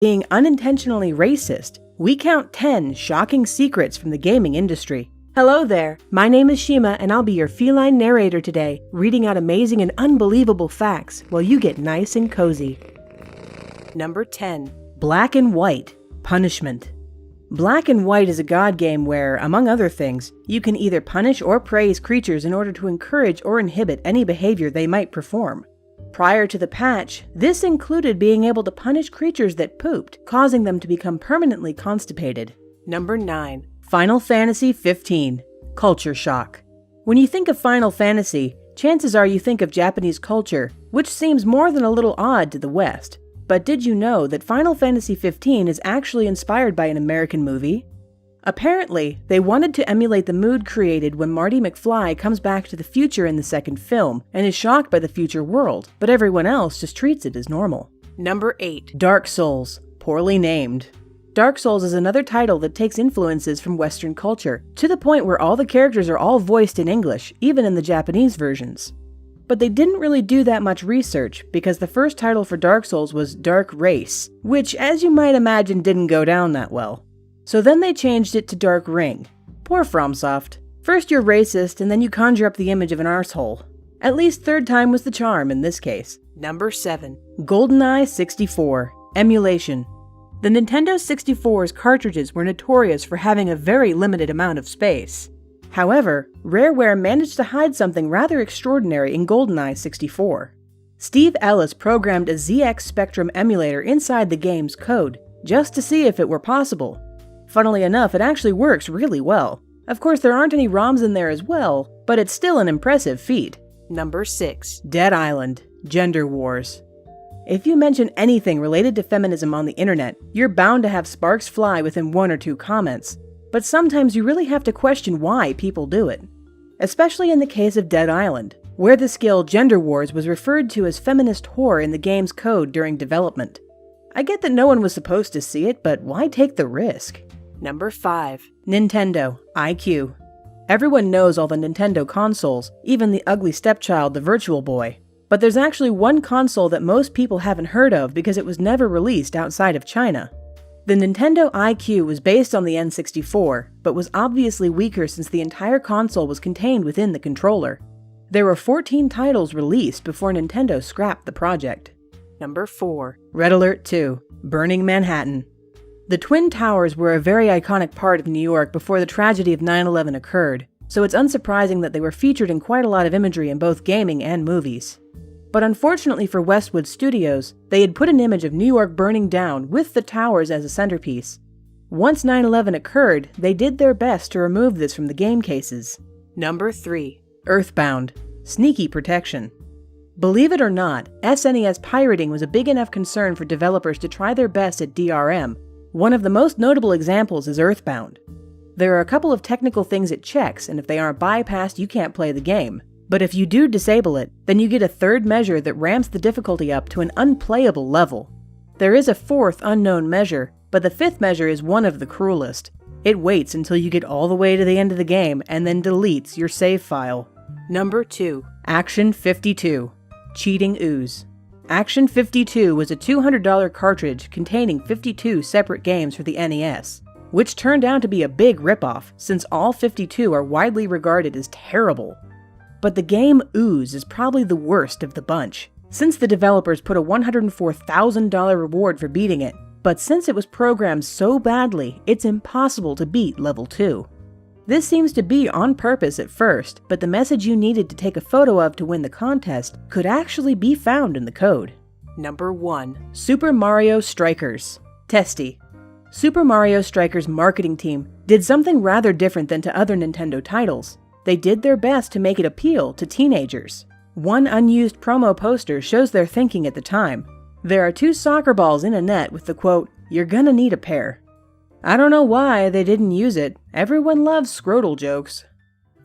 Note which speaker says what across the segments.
Speaker 1: being unintentionally racist, we count 10 shocking secrets from the gaming industry. Hello there, my name is Shima and I'll be your feline narrator today, reading out amazing and unbelievable facts while you get nice and cozy. Number 10. Black and White. Punishment. Black and White is a god game where, among other things, you can either punish or praise creatures in order to encourage or inhibit any behavior they might perform. Prior to the patch, this included being able to punish creatures that pooped, causing them to become permanently constipated. Number 9. Final Fantasy 15. Culture shock. When you think of Final Fantasy, chances are you think of Japanese culture, which seems more than a little odd to the West. But did you know that Final Fantasy 15 is actually inspired by an American movie? Apparently, they wanted to emulate the mood created when Marty McFly comes back to the future in the second film and is shocked by the future world, but everyone else just treats it as normal. Number 8. Dark Souls. Poorly named. Dark Souls is another title that takes influences from Western culture, to the point where all the characters are all voiced in English, even in the Japanese versions. But they didn't really do that much research, because the first title for Dark Souls was Dark Race, which, as you might imagine, didn't go down that well. So then they changed it to Dark Ring. Poor FromSoft. First you're racist, and then you conjure up the image of an arsehole. At least third time was the charm in this case. Number 7. GoldenEye 64. Emulation. The Nintendo 64's cartridges were notorious for having a very limited amount of space. However, Rareware managed to hide something rather extraordinary in GoldenEye 64. Steve Ellis programmed a ZX Spectrum emulator inside the game's code, just to see if it were possible. Funnily enough, it actually works really well. Of course, there aren't any ROMs in there as well, but it's still an impressive feat. Number 6. Dead Island. Gender Wars. If you mention anything related to feminism on the internet, you're bound to have sparks fly within 1 or 2 comments. But sometimes you really have to question why people do it. Especially in the case of Dead Island, where the skill Gender Wars was referred to as feminist whore in the game's code during development. I get that no one was supposed to see it, but why take the risk? Number 5. Nintendo iQ. Everyone knows all the Nintendo consoles, even the ugly stepchild, the Virtual Boy. But there's actually one console that most people haven't heard of because it was never released outside of China. The Nintendo iQ was based on the N64, but was obviously weaker since the entire console was contained within the controller. There were 14 titles released before Nintendo scrapped the project. Number 4. Red Alert 2. Burning Manhattan. The Twin Towers were a very iconic part of New York before the tragedy of 9/11 occurred, so it's unsurprising that they were featured in quite a lot of imagery in both gaming and movies. But unfortunately for Westwood Studios, they had put an image of New York burning down with the towers as a centerpiece. Once 9/11 occurred, they did their best to remove this from the game cases. Number 3. Earthbound. Sneaky protection. Believe it or not, SNES pirating was a big enough concern for developers to try their best at DRM. One of the most notable examples is Earthbound. There are a couple of technical things it checks, and if they aren't bypassed, you can't play the game. But if you do disable it, then you get a third measure that ramps the difficulty up to an unplayable level. There is a fourth unknown measure, but the fifth measure is one of the cruelest. It waits until you get all the way to the end of the game and then deletes your save file. Number 2. Action 52. Cheating Ooze. Action 52 was a $200 cartridge containing 52 separate games for the NES, which turned out to be a big ripoff since all 52 are widely regarded as terrible. But the game Ooze is probably the worst of the bunch, since the developers put a $104,000 reward for beating it, but since it was programmed so badly, it's impossible to beat level 2. This seems to be on purpose at first, but the message you needed to take a photo of to win the contest could actually be found in the code. Number 1. Super Mario Strikers. Testy. Super Mario Strikers' marketing team did something rather different than to other Nintendo titles. They did their best to make it appeal to teenagers. One unused promo poster shows their thinking at the time. There are 2 soccer balls in a net with the quote, "You're gonna need a pair." I don't know why they didn't use it. Everyone loves scrotal jokes.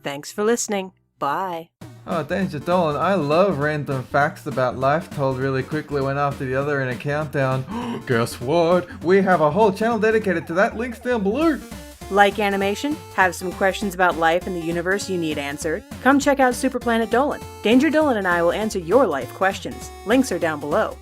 Speaker 1: Thanks for listening. Bye.
Speaker 2: Oh, thanks, Dolan. I love random facts about life told really quickly one after the other in a countdown. Guess what? We have a whole channel dedicated to that. Links down below.
Speaker 1: Like animation? Have some questions about life and the universe you need answered? Come check out Super Planet Dolan. Danger Dolan and I will answer your life questions. Links are down below.